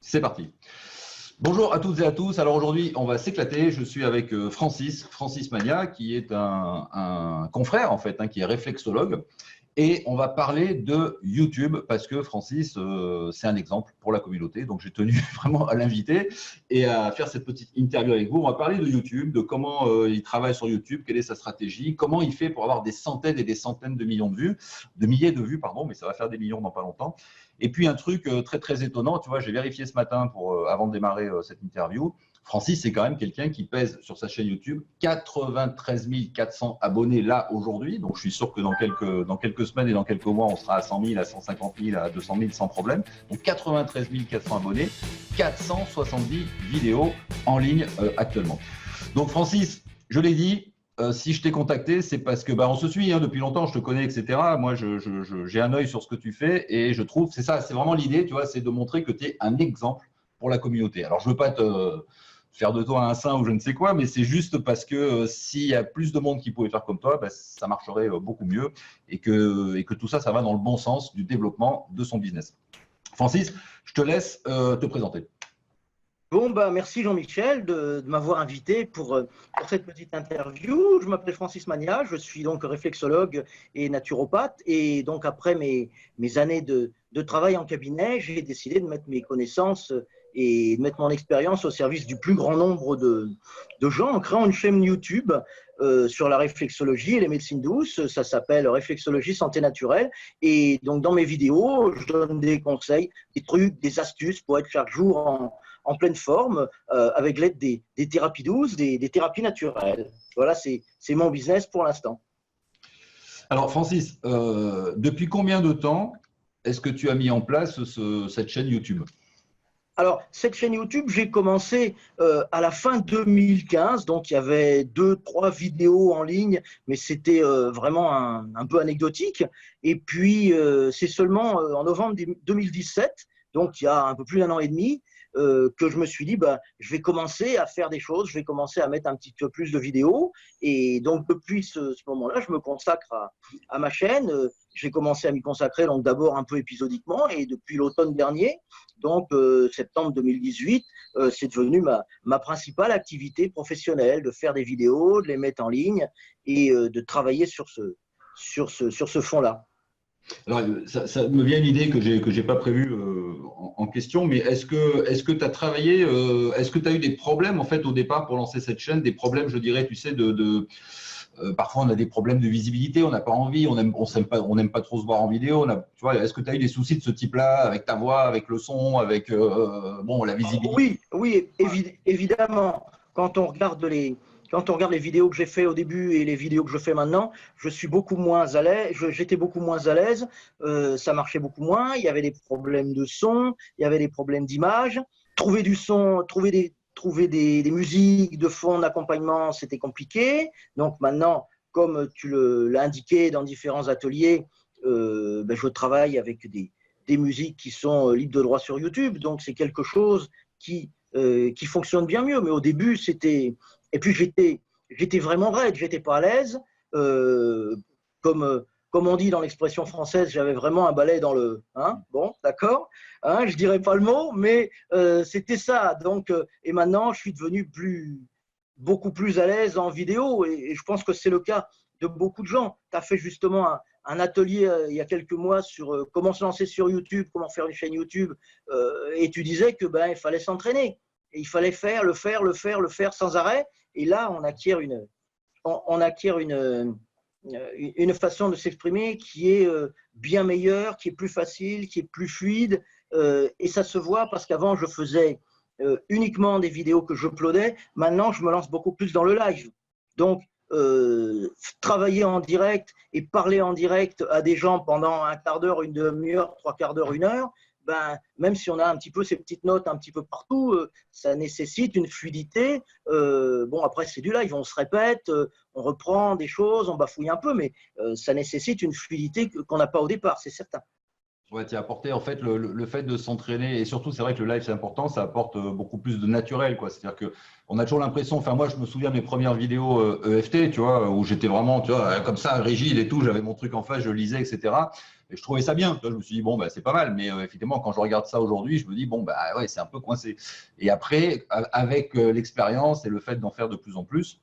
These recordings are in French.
C'est parti. Bonjour à toutes et à tous. Alors aujourd'hui, on va s'éclater. Je suis avec Francis Magna, qui est un confrère en fait, qui est réflexologue. Et on va parler de YouTube parce que Francis, c'est un exemple pour la communauté. Donc j'ai tenu vraiment à l'inviter et à faire cette petite interview avec vous. On va parler de YouTube, de comment il travaille sur YouTube, quelle est sa stratégie, comment il fait pour avoir des centaines et des centaines de millions de vues, de milliers de vues, pardon, mais ça va faire des millions dans pas longtemps. Et puis un truc très très étonnant, tu vois, j'ai vérifié ce matin avant de démarrer cette interview. Francis, c'est quand même quelqu'un qui pèse sur sa chaîne YouTube 93 400 abonnés là aujourd'hui. Donc, je suis sûr que dans quelques semaines et dans quelques mois, on sera à 100 000, à 150 000, à 200 000 sans problème. Donc, 93 400 abonnés, 470 vidéos en ligne actuellement. Donc, Francis, je l'ai dit, si je t'ai contacté, c'est parce que on se suit depuis longtemps, je te connais, etc. Moi, j'ai un œil sur ce que tu fais et je trouve, c'est ça, c'est vraiment l'idée, tu vois, c'est de montrer que tu es un exemple pour la communauté. Alors, je ne veux pas te faire de toi un saint ou je ne sais quoi, mais c'est juste parce que s'il y a plus de monde qui pouvait faire comme toi, ça marcherait beaucoup mieux et que tout ça, ça va dans le bon sens du développement de son business. Francis, je te laisse te présenter. Bon, merci Jean-Michel de m'avoir invité pour cette petite interview. Je m'appelle Francis Magna, je suis donc réflexologue et naturopathe. Et donc après mes années de travail en cabinet, j'ai décidé de mettre mes connaissances et de mettre mon expérience au service du plus grand nombre de gens en créant une chaîne YouTube sur la réflexologie et les médecines douces. Ça s'appelle Réflexologie Santé Naturelle. Et donc dans mes vidéos, je donne des conseils, des trucs, des astuces pour être chaque jour en pleine forme, avec l'aide des thérapies douces, des thérapies naturelles. Voilà, c'est mon business pour l'instant. Alors Francis, depuis combien de temps est-ce que tu as mis en place cette chaîne YouTube ? Alors, cette chaîne YouTube, j'ai commencé à la fin 2015, donc il y avait 2-3 vidéos en ligne, mais c'était vraiment un peu anecdotique. Et puis, c'est seulement en novembre 2017, donc il y a un peu plus d'un an et demi, que je me suis dit, je vais commencer à faire des choses, je vais commencer à mettre un petit peu plus de vidéos. Et donc, depuis ce moment-là, je me consacre à ma chaîne. J'ai commencé à m'y consacrer donc d'abord un peu épisodiquement et depuis l'automne dernier, donc septembre 2018, c'est devenu ma principale activité professionnelle, de faire des vidéos, de les mettre en ligne et de travailler sur ce fond-là. Alors, ça me vient une idée que j'ai pas prévue en question, mais est-ce que tu as travaillé, est-ce que tu as eu des problèmes en fait au départ pour lancer cette chaîne, des problèmes, je dirais, tu sais, parfois on a des problèmes de visibilité, on n'a pas envie, on n'aime pas trop se voir en vidéo. Tu vois, est-ce que tu as eu des soucis de ce type-là avec ta voix, avec le son, avec la visibilité? Oui, évidemment. Quand on regarde les vidéos que j'ai fait au début et les vidéos que je fais maintenant, je suis beaucoup moins à l'aise. J'étais beaucoup moins à l'aise. Ça marchait beaucoup moins. Il y avait des problèmes de son, il y avait des problèmes d'image. Trouver du son, trouver des musiques de fond d'accompagnement, c'était compliqué. Donc maintenant, comme tu l'as indiqué dans différents ateliers, je travaille avec des musiques qui sont libres de droit sur YouTube. Donc c'est quelque chose qui fonctionne bien mieux. Mais au début, c'était… Et puis j'étais vraiment raide, j'étais pas à l'aise. Comme on dit dans l'expression française, j'avais vraiment un balai dans le… bon, d'accord, je dirais pas le mot, mais c'était ça. Donc, et maintenant, je suis devenu beaucoup plus à l'aise en vidéo et je pense que c'est le cas de beaucoup de gens. Tu as fait justement un atelier il y a quelques mois sur comment se lancer sur YouTube, comment faire une chaîne YouTube et tu disais que il fallait s'entraîner et il fallait le faire sans arrêt et là on acquiert une façon de s'exprimer qui est bien meilleure, qui est plus facile, qui est plus fluide et ça se voit parce qu'avant je faisais uniquement des vidéos que j'uploadais. Maintenant, je me lance beaucoup plus dans le live. Donc, travailler en direct et parler en direct à des gens pendant un quart d'heure, une demi-heure, trois quarts d'heure, une heure, même si on a un petit peu ces petites notes un petit peu partout, ça nécessite une fluidité. Bon, après, c'est du live, on se répète, on reprend des choses, on bafouille un peu, mais ça nécessite une fluidité qu'on n'a pas au départ, c'est certain. Ouais, tu as apporté en fait le fait de s'entraîner et surtout c'est vrai que le live c'est important, ça apporte beaucoup plus de naturel quoi. C'est-à-dire que on a toujours l'impression, enfin moi je me souviens de mes premières vidéos EFT, tu vois, où j'étais vraiment, tu vois, comme ça rigide et tout, j'avais mon truc en face, je lisais, etc. Et je trouvais ça bien. Tu vois, je me suis dit bon bah c'est pas mal, mais effectivement quand je regarde ça aujourd'hui, je me dis bon bah ouais c'est un peu coincé. Et après avec l'expérience et le fait d'en faire de plus en plus.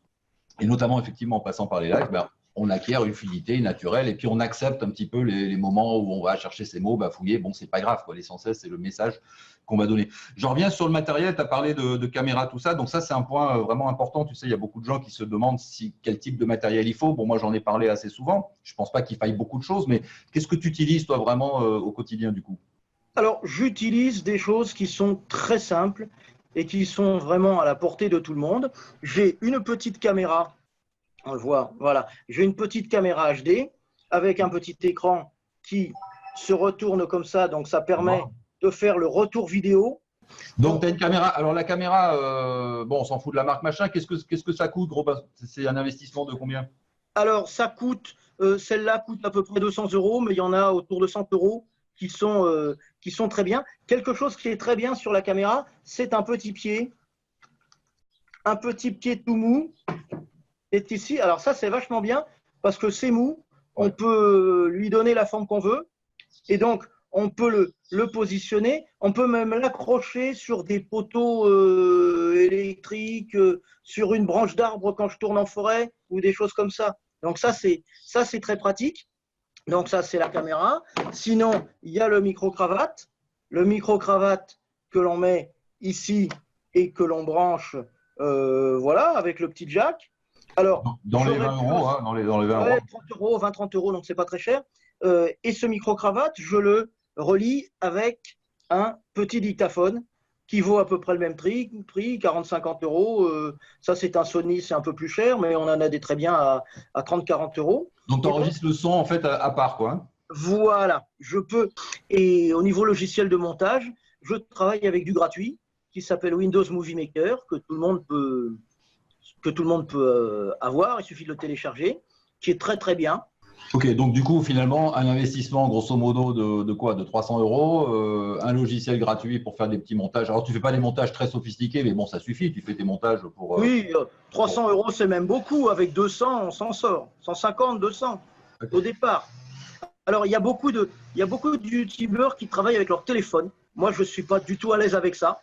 Et notamment, effectivement, en passant par les lives, ben, on acquiert une fluidité naturelle et puis on accepte un petit peu les moments où on va chercher ces mots, bafouiller. Bon, c'est pas grave, quoi. L'essentiel, c'est le message qu'on va donner. Je reviens sur le matériel, tu as parlé de caméra, tout ça. Donc, ça, c'est un point vraiment important. Tu sais, il y a beaucoup de gens qui se demandent quel type de matériel il faut. Bon, moi, j'en ai parlé assez souvent. Je pense pas qu'il faille beaucoup de choses, mais qu'est-ce que tu utilises, toi, vraiment au quotidien, du coup? Alors, j'utilise des choses qui sont très simples et qui sont vraiment à la portée de tout le monde. J'ai une petite caméra, on le voit, voilà. J'ai une petite caméra HD avec un petit écran qui se retourne comme ça, donc ça permet de faire le retour vidéo. Donc, tu as une caméra. Alors, la caméra, bon, on s'en fout de la marque machin. Qu'est-ce que ça coûte, gros? C'est un investissement de combien? Alors, ça coûte, celle-là coûte à peu près 200 euros, mais il y en a autour de 100 euros qui sont très bien. Quelque chose qui est très bien sur la caméra, c'est un petit pied tout mou est ici. Alors ça, c'est vachement bien parce que c'est mou, on peut lui donner la forme qu'on veut et donc on peut le positionner, on peut même l'accrocher sur des poteaux électriques, sur une branche d'arbre quand je tourne en forêt ou des choses comme ça. Donc ça, c'est très pratique. Donc ça, c'est la caméra. Sinon, il y a le micro-cravate. Le micro-cravate que l'on met ici et que l'on branche voilà, avec le petit jack. Alors, dans les 20 euros, hein, dans les 20 euros. 30 euros, 20-30 euros, donc c'est pas très cher. Et ce micro-cravate, je le relie avec un petit dictaphone qui vaut à peu près le même prix 40-50 euros. Ça, c'est un Sony, c'est un peu plus cher, mais on en a des très bien à 30-40 euros. Donc, tu enregistres le son en fait à part, quoi. Hein. Voilà, je peux. Et au niveau logiciel de montage, je travaille avec du gratuit qui s'appelle Windows Movie Maker, que tout le monde peut avoir. Il suffit de le télécharger, qui est très très bien. Ok, donc du coup, finalement, un investissement grosso modo de quoi? De 300 euros, un logiciel gratuit pour faire des petits montages. Alors, tu fais pas des montages très sophistiqués, mais bon, ça suffit. Tu fais tes montages pour. Oui, 300 euros, c'est même beaucoup. Avec 200, on s'en sort. 150, 200 okay. Au départ. Alors, il y a beaucoup de youtubeurs qui travaillent avec leur téléphone. Moi, je ne suis pas du tout à l'aise avec ça.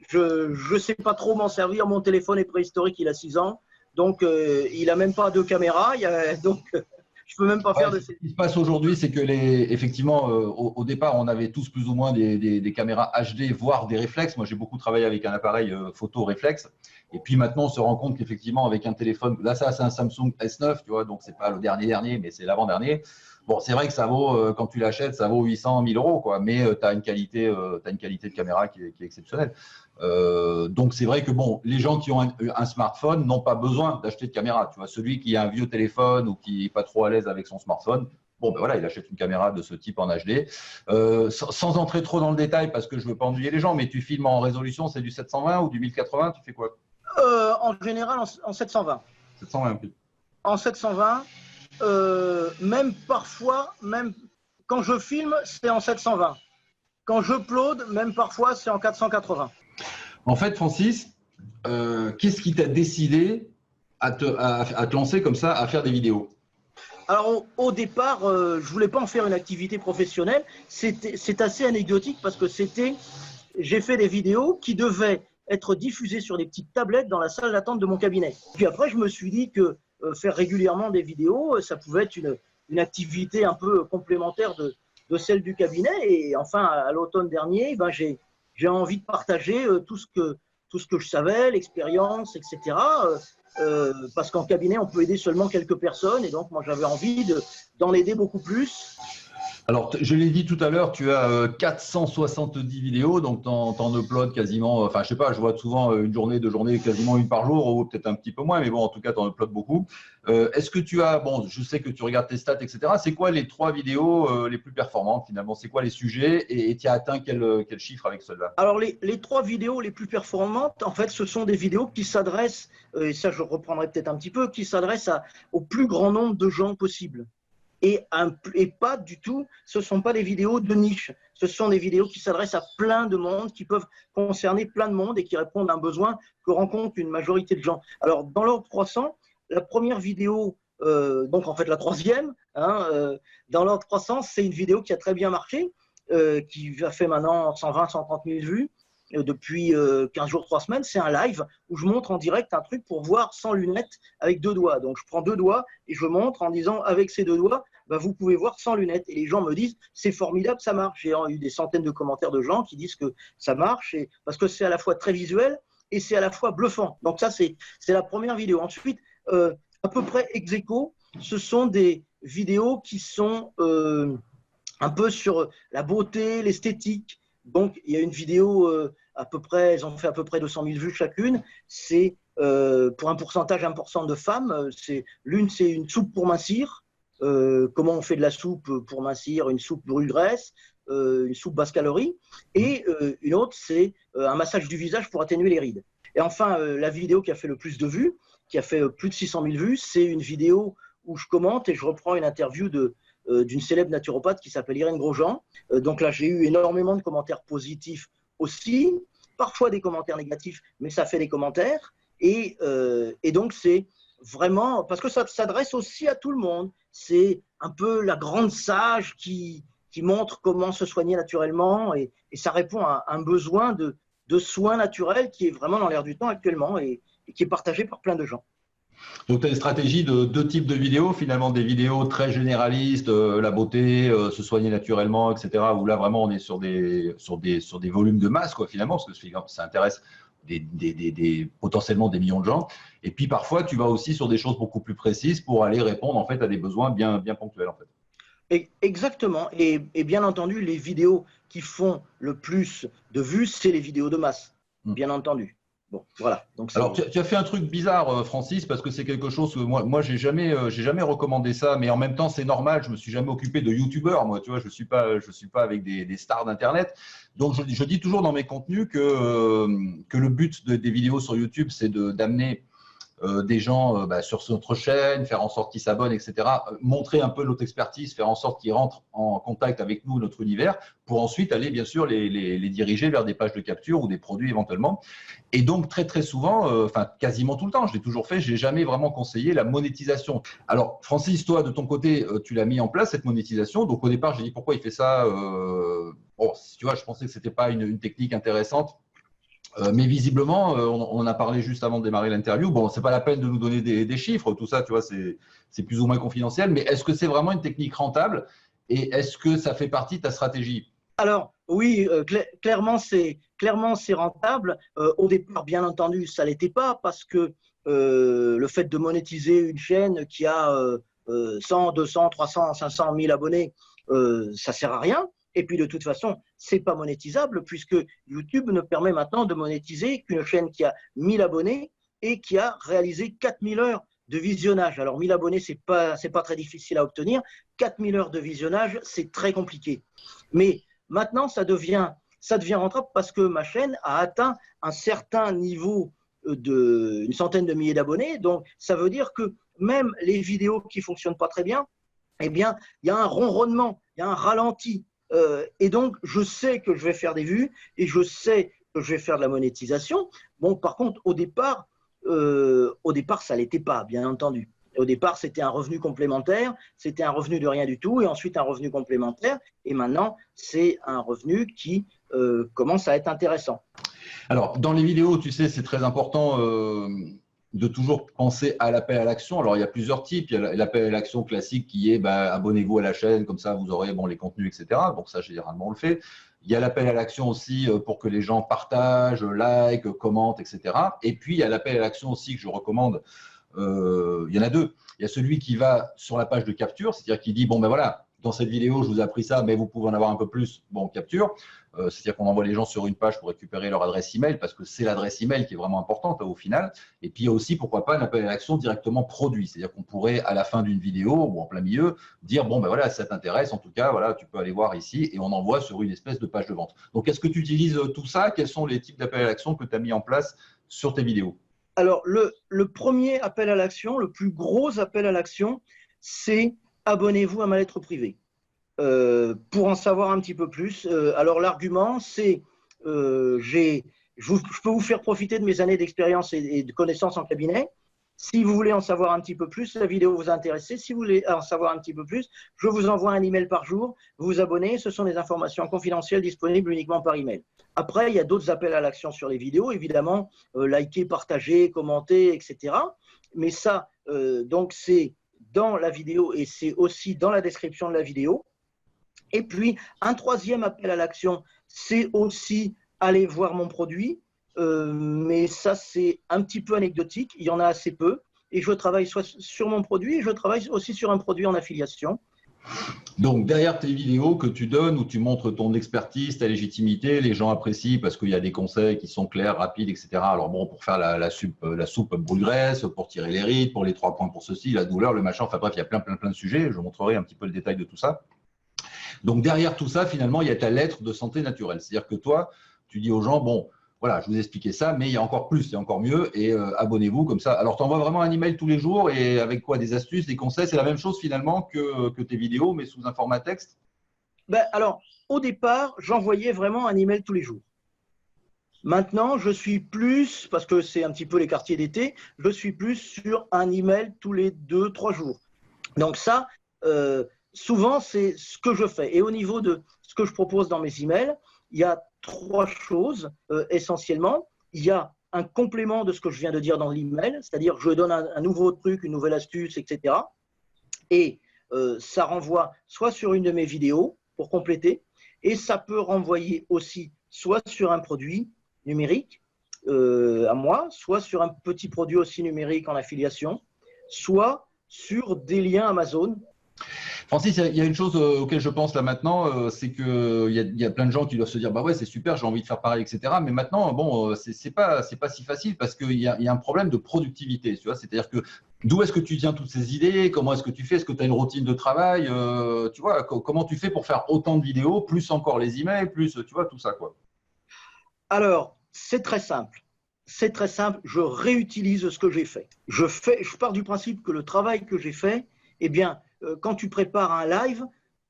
Je ne sais pas trop m'en servir. Mon téléphone est préhistorique, il a 6 ans. Donc, il n'a même pas de caméra. Donc, je peux même pas faire de. Ce qui se passe aujourd'hui, c'est que effectivement, au départ, on avait tous plus ou moins des caméras HD, voire des réflexes. Moi, j'ai beaucoup travaillé avec un appareil photo réflexe. Et puis maintenant, on se rend compte qu'effectivement, avec un téléphone, là, ça, c'est un Samsung S9, tu vois, donc c'est pas le dernier, mais c'est l'avant-dernier. Bon, c'est vrai que ça vaut, quand tu l'achètes, ça vaut 800, 1000 euros, quoi. Mais tu as une qualité de caméra qui est exceptionnelle. Donc c'est vrai que bon, les gens qui ont un smartphone n'ont pas besoin d'acheter de caméra. Tu vois, celui qui a un vieux téléphone ou qui n'est pas trop à l'aise avec son smartphone, bon ben voilà, il achète une caméra de ce type en HD. Sans entrer trop dans le détail parce que je veux pas ennuyer les gens, mais tu filmes en résolution, c'est du 720 ou du 1080, tu fais quoi? En général, en 720. 720 plus. En 720, même parfois, même quand je filme, c'est en 720. Quand je upload, même parfois, c'est en 480. En fait, Francis, qu'est-ce qui t'a décidé à te lancer comme ça, à faire des vidéos? Alors, au départ, je ne voulais pas en faire une activité professionnelle. C'est assez anecdotique parce que j'ai fait des vidéos qui devaient être diffusées sur des petites tablettes dans la salle d'attente de mon cabinet. Puis après, je me suis dit que faire régulièrement des vidéos, ça pouvait être une activité un peu complémentaire de celle du cabinet. Et enfin, à l'automne dernier, ben, j'ai envie de partager tout ce que je savais, l'expérience, etc. Parce qu'en cabinet, on peut aider seulement quelques personnes. Et donc, moi, j'avais envie d'en aider beaucoup plus. Alors, je l'ai dit tout à l'heure, tu as 470 vidéos, donc tu en uploads quasiment, enfin, je sais pas, je vois souvent une journée, 2 journées, quasiment une par jour, ou peut-être un petit peu moins, mais bon, en tout cas, tu en uploads beaucoup. Est-ce que tu as, bon, je sais que tu regardes tes stats, etc. C'est quoi les 3 vidéos les plus performantes, finalement? C'est quoi les sujets et tu as atteint quel chiffre avec ceux-là? Alors, les 3 vidéos les plus performantes, en fait, ce sont des vidéos qui s'adressent, et ça, je reprendrai peut-être un petit peu, qui s'adressent au plus grand nombre de gens possible. et pas du tout, ce ne sont pas des vidéos de niche. Ce sont des vidéos qui s'adressent à plein de monde, qui peuvent concerner plein de monde et qui répondent à un besoin que rencontre une majorité de gens. Alors, dans l'ordre croissant, la première vidéo, donc en fait la troisième, dans l'ordre croissant, c'est une vidéo qui a très bien marché, qui a fait maintenant 120, 130 000 vues depuis 15 jours, 3 semaines. C'est un live où je montre en direct un truc pour voir sans lunettes avec 2 doigts. Donc je prends 2 doigts et je montre en disant avec ces 2 doigts, bah, vous pouvez voir sans lunettes. Et les gens me disent c'est formidable, ça marche. J'ai eu des centaines de commentaires de gens qui disent que ça marche parce que c'est à la fois très visuel et c'est à la fois bluffant. Donc ça, c'est la première vidéo. Ensuite, à peu près ex aequo, ce sont des vidéos qui sont un peu sur la beauté, l'esthétique. Donc, il y a une vidéo à peu près, elles ont fait à peu près 200 000 vues chacune. C'est pour un pourcentage important de femmes. L'une, c'est une soupe pour mincir. Comment on fait de la soupe pour mincir, une soupe brûle-graisse, une soupe basse calorie. Et une autre, c'est un massage du visage pour atténuer les rides. Et enfin, la vidéo qui a fait le plus de vues, qui a fait plus de 600 000 vues, c'est une vidéo où je commente et je reprends une interview d'une célèbre naturopathe qui s'appelle Irène Grosjean. Donc là, j'ai eu énormément de commentaires positifs aussi, parfois des commentaires négatifs, mais ça fait des commentaires. Et donc, c'est vraiment, parce que ça s'adresse aussi à tout le monde. C'est un peu la grande sage qui montre comment se soigner naturellement et ça répond à un besoin de soins naturels qui est vraiment dans l'air du temps actuellement et qui est partagé par plein de gens. Donc, tu as une stratégie de 2 types de vidéos, finalement des vidéos très généralistes, la beauté, se soigner naturellement, etc., où là vraiment on est sur des volumes de masse, quoi, finalement, parce que ça intéresse potentiellement des millions de gens. Et puis parfois, tu vas aussi sur des choses beaucoup plus précises pour aller répondre en fait à des besoins bien ponctuels, en fait. Exactement. Et bien entendu, les vidéos qui font le plus de vues, c'est les vidéos de masse, bien entendu. Bon, voilà. Donc alors, tu as fait un truc bizarre, Francis, parce que c'est quelque chose que moi j'ai jamais recommandé ça, mais en même temps, c'est normal. Je me suis jamais occupé de youtubeurs, moi, tu vois, je suis pas avec des stars d'internet. Donc, je dis toujours dans mes contenus que le but des vidéos sur YouTube, c'est d'amener des gens sur notre chaîne, faire en sorte qu'ils s'abonnent, etc. Montrer un peu notre expertise, faire en sorte qu'ils rentrent en contact avec nous, notre univers, pour ensuite aller bien sûr les diriger vers des pages de capture ou des produits éventuellement. Et donc très très souvent, quasiment tout le temps, je l'ai toujours fait, je n'ai jamais vraiment conseillé la monétisation. Alors Francis, toi de ton côté, tu l'as mis en place cette monétisation. Donc au départ, j'ai dit pourquoi il fait ça. Bon, tu vois, je pensais que c'était pas une technique intéressante. Mais visiblement, on en a parlé juste avant de démarrer l'interview. Bon, c'est pas la peine de nous donner des chiffres, tout ça, tu vois, c'est plus ou moins confidentiel. Mais est-ce que c'est vraiment une technique rentable et est-ce que ça fait partie de ta stratégie? Alors, oui, clairement, c'est rentable. Au départ, bien entendu, ça ne l'était pas parce que le fait de monétiser une chaîne qui a 100, 200, 300, 500 000 abonnés, ça ne sert à rien. Et puis, de toute façon, ce n'est pas monétisable puisque YouTube ne permet maintenant de monétiser qu'une chaîne qui a 1000 abonnés et qui a réalisé 4000 heures de visionnage. Alors, 1000 abonnés, ce n'est pas très difficile à obtenir. 4000 heures de visionnage, c'est très compliqué. Mais maintenant, ça devient rentable parce que ma chaîne a atteint un certain niveau une centaine de milliers d'abonnés. Donc, ça veut dire que même les vidéos qui ne fonctionnent pas très bien, eh bien, il y a un ronronnement, il y a un ralenti. Et donc, je sais que je vais faire des vues et je sais que je vais faire de la monétisation. Bon, par contre, au départ, ça ne l'était pas, bien entendu. Au départ, c'était un revenu complémentaire, c'était un revenu de rien du tout, et ensuite un revenu complémentaire. Et maintenant, c'est un revenu qui commence à être intéressant. Alors, dans les vidéos, tu sais, c'est très important de toujours penser à l'appel à l'action. Alors, il y a plusieurs types. Il y a l'appel à l'action classique qui est abonnez-vous à la chaîne, comme ça vous aurez les contenus, etc. Donc, ça, généralement, on le fait. Il y a l'appel à l'action aussi pour que les gens partagent, like, commentent, etc. Et puis, il y a l'appel à l'action aussi que je recommande. Il y en a 2. Il y a celui qui va sur la page de capture, c'est-à-dire qui dit bon ben voilà, dans cette vidéo je vous ai appris ça, mais vous pouvez en avoir un peu plus. Bon, capture, c'est-à-dire qu'on envoie les gens sur une page pour récupérer leur adresse email parce que c'est l'adresse email qui est vraiment importante au final. Et puis il y a aussi pourquoi pas un appel à l'action directement produit, c'est-à-dire qu'on pourrait à la fin d'une vidéo ou en plein milieu dire bon ben voilà, si ça t'intéresse, en tout cas voilà, tu peux aller voir ici et on envoie sur une espèce de page de vente. Donc est-ce que tu utilises tout ça? Quels sont les types d'appels à l'action que tu as mis en place sur tes vidéos? Alors, le premier appel à l'action, le plus gros appel à l'action, c'est abonnez-vous à ma lettre privée. Pour en savoir un petit peu plus, alors l'argument, c'est je peux vous faire profiter de mes années d'expérience et de connaissances en cabinet. Si vous voulez en savoir un petit peu plus, la vidéo vous a intéressé. Si vous voulez en savoir un petit peu plus, je vous envoie un email par jour. Vous vous abonnez. Ce sont des informations confidentielles disponibles uniquement par email. Après, il y a d'autres appels à l'action sur les vidéos, évidemment, liker, partager, commenter, etc. Mais ça, donc c'est dans la vidéo et c'est aussi dans la description de la vidéo. Et puis, un troisième appel à l'action, c'est aussi aller voir mon produit. Mais ça, c'est un petit peu anecdotique. Il y en a assez peu. Et je travaille soit sur mon produit, et je travaille aussi sur un produit en affiliation. Donc, derrière tes vidéos que tu donnes, où tu montres ton expertise, ta légitimité, les gens apprécient parce qu'il y a des conseils qui sont clairs, rapides, etc. Alors bon, pour faire la soupe brûle-graisse, pour tirer les rides, pour les 3 points pour ceci, la douleur, le machin, enfin bref, il y a plein de sujets. Je montrerai un petit peu le détail de tout ça. Donc, derrière tout ça, finalement, il y a ta lettre de santé naturelle. C'est-à-dire que toi, tu dis aux gens, bon, voilà, je vous ai expliqué ça, mais il y a encore plus, il y a encore mieux, et abonnez-vous comme ça. Alors, tu envoies vraiment un email tous les jours, et avec quoi? Des astuces, des conseils? C'est la même chose finalement que tes vidéos, mais sous un format texte? Alors, au départ, j'envoyais vraiment un email tous les jours. Maintenant, je suis plus, parce que c'est un petit peu les quartiers d'été, je suis plus sur un email tous les 2-3 jours. Donc ça, souvent, c'est ce que je fais. Et au niveau de ce que je propose dans mes emails, il y a 3 choses essentiellement. Il y a un complément de ce que je viens de dire dans l'email, c'est-à-dire je donne un nouveau truc, une nouvelle astuce, etc. Et ça renvoie soit sur une de mes vidéos pour compléter, et ça peut renvoyer aussi soit sur un produit numérique à moi, soit sur un petit produit aussi numérique en affiliation, soit sur des liens Amazon. Francis, il y a une chose auquel je pense là maintenant, c'est qu'il y a plein de gens qui doivent se dire, bah ouais, c'est super, j'ai envie de faire pareil, etc. Mais maintenant, bon, c'est pas si facile parce qu'il y a un problème de productivité, tu vois. C'est-à-dire que d'où est-ce que tu tiens toutes ces idées? Comment est-ce que tu fais? Est-ce que tu as une routine de travail? Tu vois, comment tu fais pour faire autant de vidéos, plus encore les emails, plus, tu vois, tout ça, quoi. Alors, c'est très simple. C'est très simple, je réutilise ce que j'ai fait. Je pars du principe que le travail que j'ai fait, eh bien, quand tu prépares un live,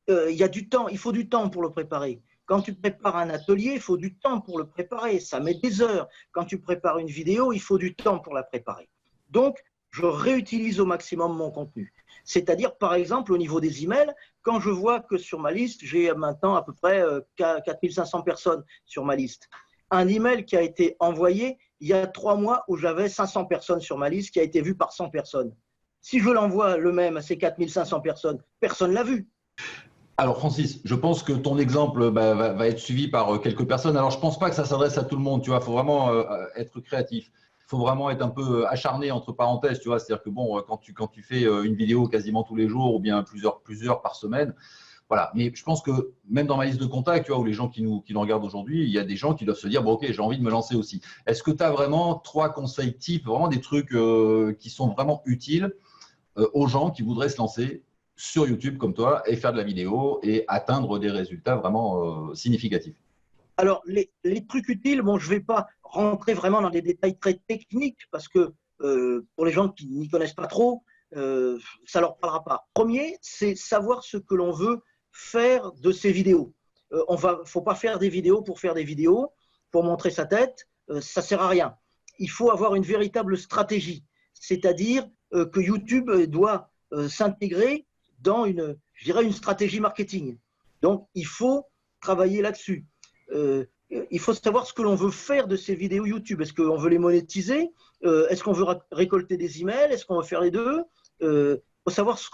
il y a du temps, il faut du temps pour le préparer. Quand tu prépares un atelier, il faut du temps pour le préparer, ça met des heures. Quand tu prépares une vidéo, il faut du temps pour la préparer. Donc, je réutilise au maximum mon contenu. C'est-à-dire, par exemple, au niveau des emails, quand je vois que sur ma liste, j'ai maintenant à peu près 4500 personnes sur ma liste. Un email qui a été envoyé il y a 3 mois où j'avais 500 personnes sur ma liste qui a été vu par 100 personnes. Si je l'envoie le même à ces 4500 personnes, personne ne l'a vu. Alors Francis, je pense que ton exemple va être suivi par quelques personnes. Alors je ne pense pas que ça s'adresse à tout le monde, tu vois. Il faut vraiment être créatif. Il faut vraiment être un peu acharné entre parenthèses, tu vois. C'est-à-dire que bon, quand tu fais une vidéo quasiment tous les jours ou bien plusieurs par semaine, voilà. Mais je pense que même dans ma liste de contacts, tu vois, ou les gens qui nous regardent aujourd'hui, il y a des gens qui doivent se dire, bon ok, j'ai envie de me lancer aussi. Est-ce que tu as vraiment 3 conseils types, vraiment des trucs qui sont vraiment utiles aux gens qui voudraient se lancer sur YouTube comme toi et faire de la vidéo et atteindre des résultats vraiment significatifs? Alors, les trucs utiles, bon, je ne vais pas rentrer vraiment dans des détails très techniques parce que pour les gens qui n'y connaissent pas trop, ça ne leur parlera pas. Premier, c'est savoir ce que l'on veut faire de ces vidéos. Faut pas faire des vidéos pour faire des vidéos, pour montrer sa tête, ça ne sert à rien. Il faut avoir une véritable stratégie, c'est-à-dire que YouTube doit s'intégrer dans je dirais une stratégie marketing. Donc, il faut travailler là-dessus. Il faut savoir ce que l'on veut faire de ces vidéos YouTube. Est-ce qu'on veut les monétiser? Est-ce qu'on veut récolter des emails? Est-ce qu'on veut faire les deux? Il faut savoir ce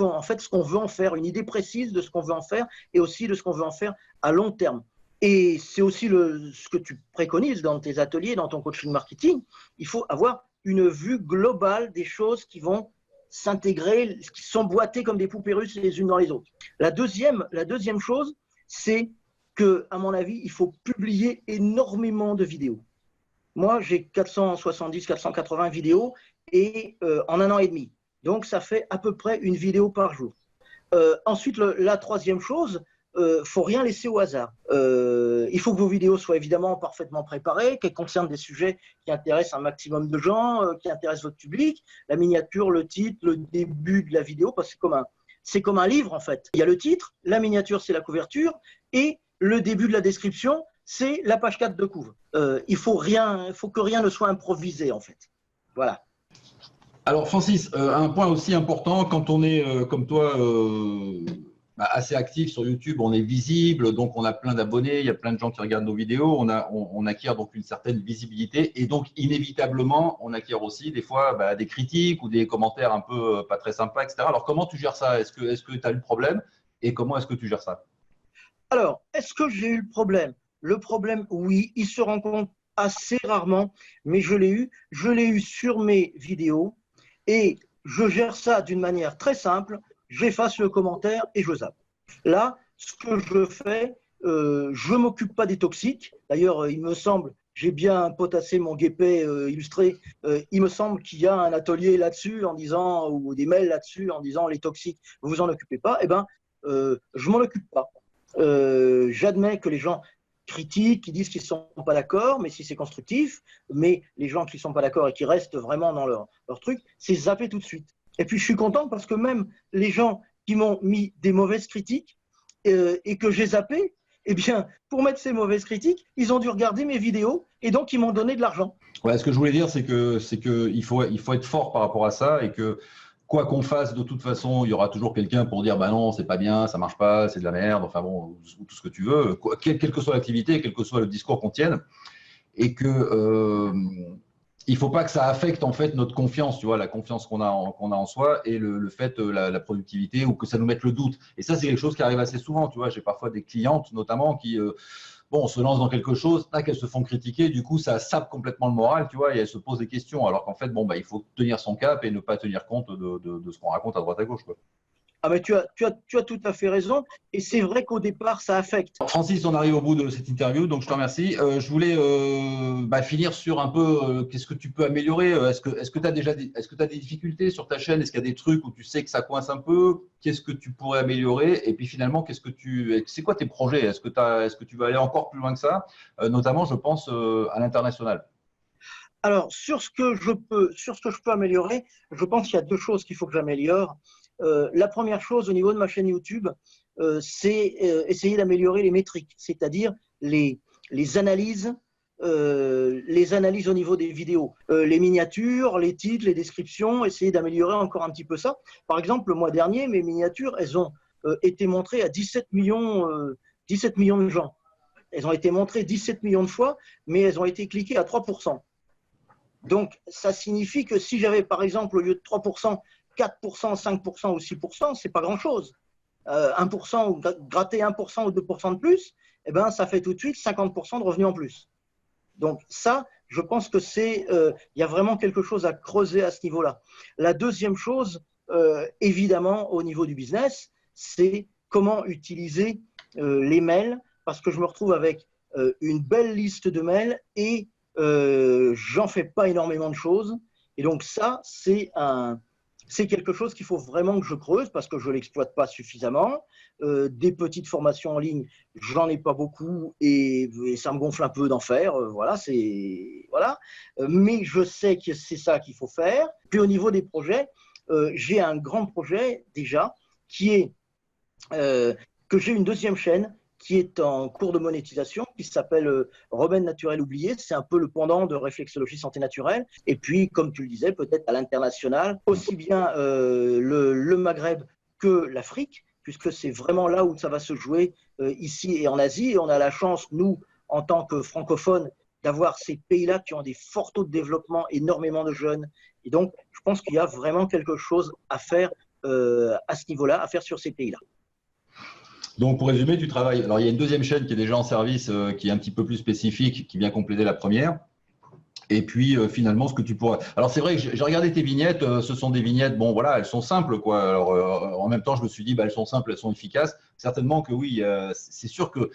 qu'on veut en faire, une idée précise de ce qu'on veut en faire et aussi de ce qu'on veut en faire à long terme. Et c'est aussi ce que tu préconises dans tes ateliers, dans ton coaching marketing. Il faut avoir une vue globale des choses qui vont s'intégrer, qui sont boîtées comme des poupées russes les unes dans les autres. La deuxième chose, c'est que, à mon avis, il faut publier énormément de vidéos. Moi, j'ai 470, 480 vidéos et en 1 an et demi. Donc, ça fait à peu près une vidéo par jour. Ensuite, la troisième chose, faut rien laisser au hasard. Il faut que vos vidéos soient évidemment parfaitement préparées, qu'elles concernent des sujets qui intéressent un maximum de gens, qui intéressent votre public. La miniature, le titre, le début de la vidéo, parce que c'est comme un livre en fait. Il y a le titre, la miniature c'est la couverture et le début de la description c'est la page 4 de couve. Il faut que rien ne soit improvisé en fait. Voilà. Alors Francis, un point aussi important, quand on est comme toi assez actif sur YouTube, on est visible, donc on a plein d'abonnés, il y a plein de gens qui regardent nos vidéos, on acquiert donc une certaine visibilité et donc inévitablement on acquiert aussi des fois des critiques ou des commentaires un peu pas très sympas, etc. Alors comment tu gères ça? Est-ce que tu as eu le problème et comment est-ce que tu gères ça? Alors, est-ce que j'ai eu le problème? Le problème, oui, il se rencontre assez rarement, mais je l'ai eu. Je l'ai eu sur mes vidéos et je gère ça d'une manière très simple. J'efface le commentaire et je zappe. Là, ce que je fais, je ne m'occupe pas des toxiques. D'ailleurs, il me semble, j'ai bien potassé mon guépet illustré, il me semble qu'il y a un atelier là-dessus en disant, ou des mails là-dessus en disant les toxiques, vous vous en occupez pas. Eh bien, je m'en occupe pas. J'admets que les gens critiquent, qui disent qu'ils ne sont pas d'accord, mais si c'est constructif, mais les gens qui ne sont pas d'accord et qui restent vraiment dans leur truc, c'est zapper tout de suite. Et puis je suis content parce que même les gens qui m'ont mis des mauvaises critiques et que j'ai zappé, eh bien, pour mettre ces mauvaises critiques, ils ont dû regarder mes vidéos et donc ils m'ont donné de l'argent. Ouais, ce que je voulais dire, c'est que il faut être fort par rapport à ça et que quoi qu'on fasse, de toute façon, il y aura toujours quelqu'un pour dire bah non, c'est pas bien, ça marche pas, c'est de la merde, enfin bon, tout ce que tu veux, quelle que soit l'activité, quel que soit le discours qu'on tienne, et que il faut pas que ça affecte en fait notre confiance, tu vois, la confiance qu'on a en soi et le fait la productivité ou que ça nous mette le doute. Et ça, c'est quelque chose qui arrive assez souvent, tu vois. J'ai parfois des clientes notamment qui bon, on se lance dans quelque chose, tac, elles se font critiquer, du coup, ça sape complètement le moral, tu vois, et elles se posent des questions, alors qu'en fait, bon, il faut tenir son cap et ne pas tenir compte de ce qu'on raconte à droite à gauche, quoi. Ah mais tu as tout à fait raison et c'est vrai qu'au départ, ça affecte. Francis, on arrive au bout de cette interview, donc je te remercie. Je voulais finir sur un peu qu'est-ce que tu peux améliorer. Est-ce que tu as des difficultés sur ta chaîne? Est-ce qu'il y a des trucs où tu sais que ça coince un peu? Qu'est-ce que tu pourrais améliorer? Et puis finalement, c'est quoi tes projets? Est-ce que tu vas aller encore plus loin que ça? Notamment, je pense à l'international. Alors, sur ce que je peux améliorer, je pense qu'il y a deux choses qu'il faut que j'améliore. La première chose au niveau de ma chaîne YouTube, c'est essayer d'améliorer les métriques, c'est-à-dire les analyses au niveau des vidéos, les miniatures, les titres, les descriptions, essayer d'améliorer encore un petit peu ça. Par exemple, le mois dernier, mes miniatures, elles ont été montrées à 17 millions de gens. Elles ont été montrées 17 millions de fois, mais elles ont été cliquées à 3%. Donc, ça signifie que si j'avais, par exemple, au lieu de 3%, 4%, 5% ou 6%, ce n'est pas grand-chose. 1%, ou gratter 1% ou 2% de plus, eh ben, ça fait tout de suite 50% de revenus en plus. Donc ça, je pense que y a vraiment quelque chose à creuser à ce niveau-là. La deuxième chose, évidemment, au niveau du business, c'est comment utiliser les mails, parce que je me retrouve avec une belle liste de mails et j'en fais pas énormément de choses. Et donc ça, c'est quelque chose qu'il faut vraiment que je creuse parce que je ne l'exploite pas suffisamment. Des petites formations en ligne, j'en ai pas beaucoup et ça me gonfle un peu d'en faire. Voilà. Mais je sais que c'est ça qu'il faut faire. Puis au niveau des projets, j'ai un grand projet déjà qui est que j'ai une deuxième chaîne qui est en cours de monétisation, qui s'appelle Remède naturel oublié. C'est un peu le pendant de réflexologie santé naturelle. Et puis, comme tu le disais, peut-être à l'international, aussi bien le Maghreb que l'Afrique, puisque c'est vraiment là où ça va se jouer ici et en Asie. Et on a la chance, nous, en tant que francophones, d'avoir ces pays-là qui ont des forts taux de développement, énormément de jeunes. Et donc, je pense qu'il y a vraiment quelque chose à faire à ce niveau-là, à faire sur ces pays-là. Donc, pour résumer, tu travailles. Alors, il y a une deuxième chaîne qui est déjà en service, qui est un petit peu plus spécifique, qui vient compléter la première. Et puis, finalement, ce que tu pourrais. Alors, c'est vrai que j'ai regardé tes vignettes. Ce sont des vignettes, bon, voilà, elles sont simples, quoi. Alors, en même temps, je me suis dit, elles sont simples, elles sont efficaces. Certainement que oui, c'est sûr que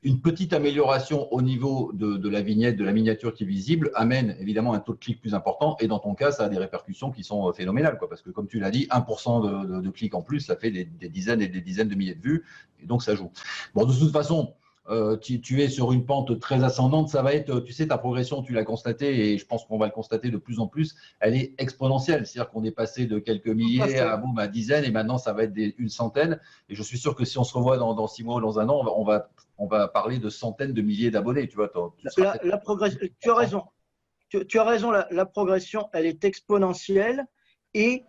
une petite amélioration au niveau de la vignette, de la miniature qui est visible, amène évidemment un taux de clic plus important. Et dans ton cas, ça a des répercussions qui sont phénoménales, quoi, parce que comme tu l'as dit, 1% de clics en plus, ça fait des dizaines et des dizaines de milliers de vues. Et donc, ça joue. Bon, de toute façon, tu es sur une pente très ascendante, ça va être, tu sais, ta progression, tu l'as constaté et je pense qu'on va le constater de plus en plus, elle est exponentielle. C'est-à-dire qu'on est passé de quelques milliers à, boum, à dizaines et maintenant ça va être une centaine. Et je suis sûr que si on se revoit dans 6 mois ou dans un an, on va parler de centaines de milliers d'abonnés. Tu vois, tu as raison. Tu as raison, la progression, elle est exponentielle et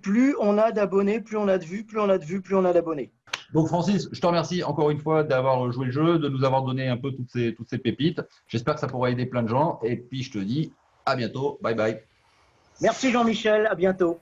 plus on a d'abonnés, plus on a de vues, plus on a de vues, plus on a d'abonnés. Donc Francis, je te remercie encore une fois d'avoir joué le jeu, de nous avoir donné un peu toutes ces pépites. J'espère que ça pourra aider plein de gens. Et puis je te dis à bientôt. Bye bye. Merci Jean-Michel, à bientôt.